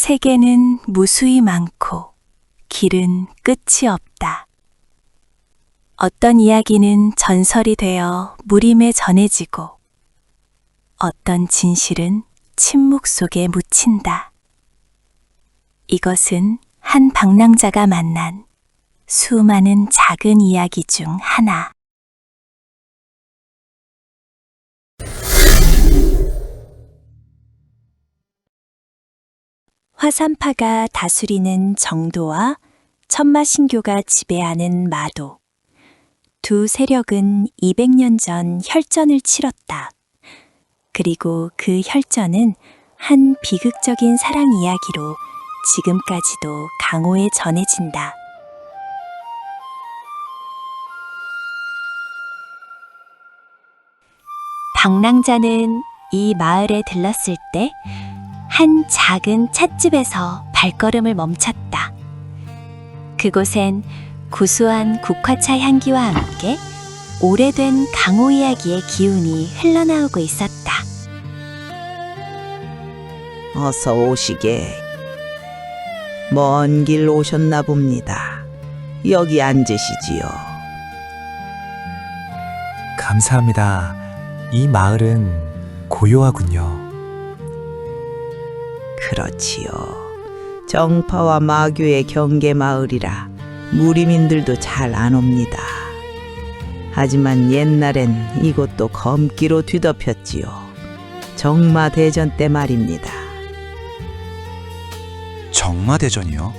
세계는 무수히 많고 길은 끝이 없다. 어떤 이야기는 전설이 되어 무림에 전해지고 어떤 진실은 침묵 속에 묻힌다. 이것은 한 방랑자가 만난 수많은 작은 이야기 중 하나. 화산파가 다스리는 정도와 천마신교가 지배하는 마도. 두 세력은 200년 전 혈전을 치렀다. 그리고 그 혈전은 한 비극적인 사랑 이야기로 지금까지도 강호에 전해진다. 방랑자는 이 마을에 들렀을 때 한 작은 찻집에서 발걸음을 멈췄다. 그곳엔 구수한 국화차 향기와 함께 오래된 강호 이야기의 기운이 흘러나오고 있었다. 어서 오시게. 먼 길 오셨나 봅니다. 여기 앉으시지요. 감사합니다. 이 마을은 고요하군요. 그렇지요. 정파와 마교의 경계 마을이라 무림인들도 잘 안 옵니다. 하지만 옛날엔 이곳도 검기로 뒤덮였지요. 정마대전 때 말입니다. 정마대전이요?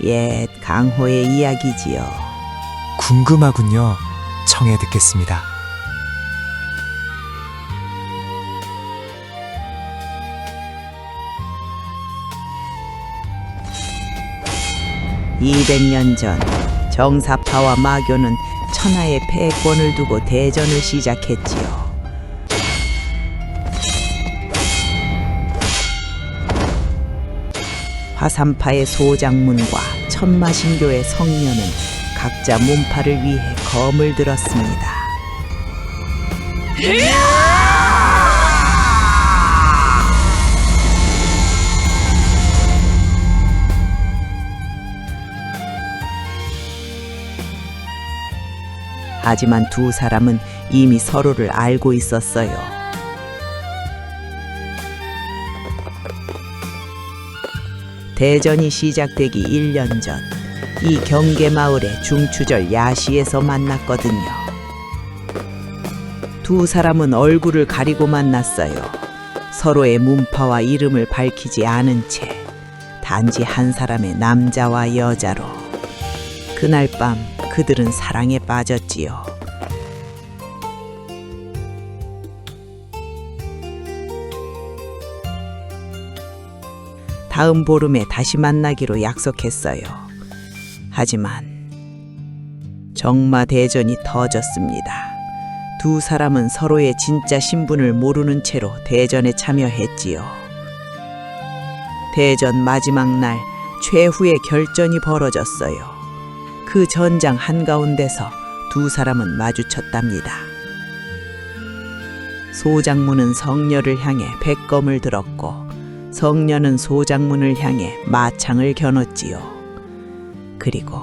옛 강호의 이야기지요. 궁금하군요. 청해 듣겠습니다. 200년 전 정사파와 마교는 천하의 패권을 두고 대전을 시작했지요. 화산파의 소장문과 천마신교의 성녀는 각자 문파를 위해 검을 들었습니다. 하지만 두 사람은 이미 서로를 알고 있었어요. 대전이 시작되기 1년 전, 이 경계마을의 중추절 야시에서 만났거든요. 두 사람은 얼굴을 가리고 만났어요. 서로의 문파와 이름을 밝히지 않은 채 단지 한 사람의 남자와 여자로. 그날 밤 그들은 사랑에 빠졌지요. 다음 보름에 다시 만나기로 약속했어요. 하지만 정마대전이 터졌습니다. 두 사람은 서로의 진짜 신분을 모르는 채로 대전에 참여했지요. 대전 마지막 날 최후의 결전이 벌어졌어요. 그 전장 한가운데서 두 사람은 마주쳤답니다. 소장문은 성녀를 향해 백검을 들었고 성녀는 소장문을 향해 마창을 겨눴지요. 그리고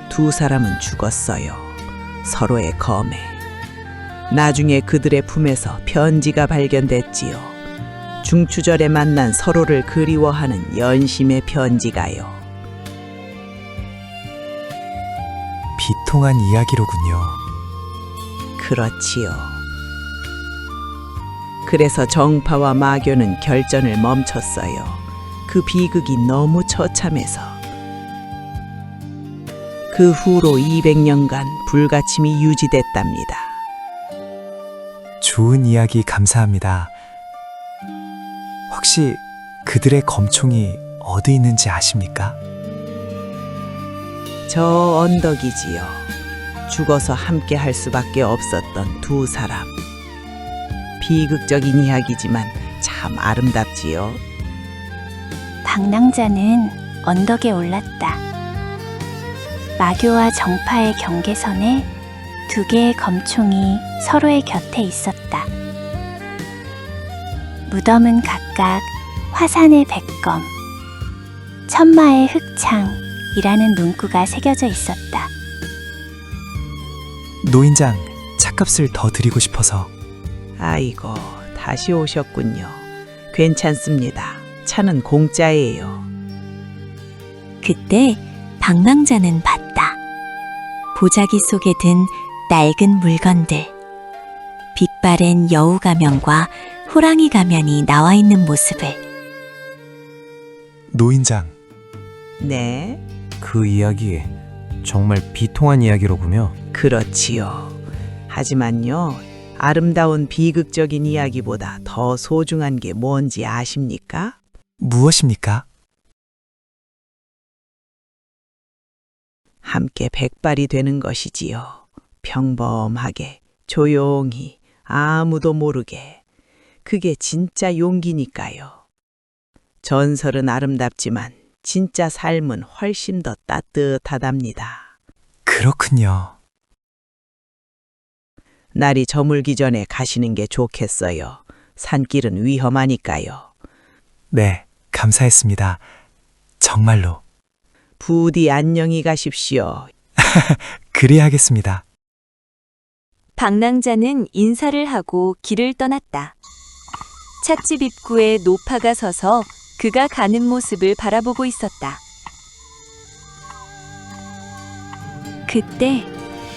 두 사람은 죽었어요. 서로의 검에. 나중에 그들의 품에서 편지가 발견됐지요. 중추절에 만난 서로를 그리워하는 연심의 편지가요. 비통한 이야기로군요. 그렇지요. 그래서 정파와 마교는 결전을 멈췄어요. 그 비극이 너무 처참해서. 그 후로 200년간 불가침이 유지됐답니다. 좋은 이야기 감사합니다. 혹시 그들의 검총이 어디 있는지 아십니까? 저 언덕이지요. 죽어서 함께 할 수밖에 없었던 두 사람. 비극적인 이야기지만 참 아름답지요. 방랑자는 언덕에 올랐다. 마교와 정파의 경계선에 두 개의 검총이 서로의 곁에 있었다. 무덤은 각각 화산의 백검, 천마의 흑창이라는 문구가 새겨져 있었다. 노인장, 차값을 더 드리고 싶어서. 아이고, 다시 오셨군요. 괜찮습니다. 차는 공짜예요. 그때 방랑자는 봤다. 보자기 속에 든 낡은 물건들, 빛바랜 여우 가면과 호랑이 가면이 나와 있는 모습을. 노인장, 네, 그 이야기 정말 비통한 이야기로군요. 그렇지요. 하지만요, 아름다운 비극적인 이야기보다 더 소중한 게 뭔지 아십니까? 무엇입니까? 함께 백발이 되는 것이지요. 평범하게, 조용히, 아무도 모르게. 그게 진짜 용기니까요. 전설은 아름답지만 진짜 삶은 훨씬 더 따뜻하답니다. 그렇군요. 날이 저물기 전에 가시는 게 좋겠어요. 산길은 위험하니까요. 네, 감사했습니다. 정말로. 부디 안녕히 가십시오. 그리하겠습니다. 방랑자는 인사를 하고 길을 떠났다. 찻집 입구에 노파가 서서 그가 가는 모습을 바라보고 있었다. 그때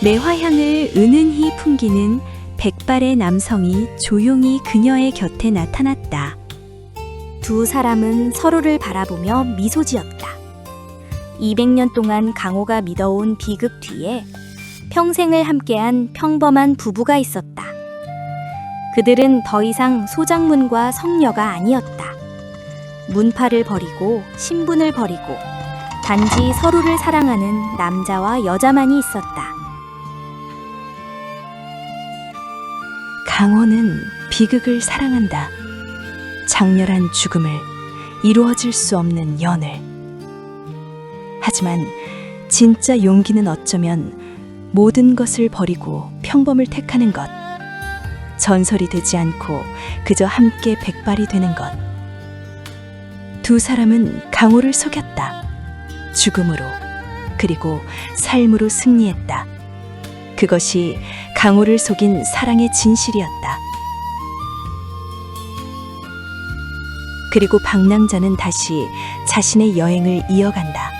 매화향을 은은히 풍기는 백발의 남성이 조용히 그녀의 곁에 나타났다. 두 사람은 서로를 바라보며 미소 지었다. 200년 동안 강호가 믿어온 비극 뒤에 평생을 함께한 평범한 부부가 있었다. 그들은 더 이상 소장문과 성녀가 아니었다. 문파를 버리고 신분을 버리고 단지 서로를 사랑하는 남자와 여자만이 있었다. 강호는 비극을 사랑한다. 장렬한 죽음을, 이루어질 수 없는 연을. 하지만 진짜 용기는 어쩌면 모든 것을 버리고 평범을 택하는 것. 전설이 되지 않고 그저 함께 백발이 되는 것. 두 사람은 강호를 속였다. 죽음으로, 그리고 삶으로 승리했다. 그것이 강호를 속인 사랑의 진실이었다. 그리고 방랑자는 다시 자신의 여행을 이어간다.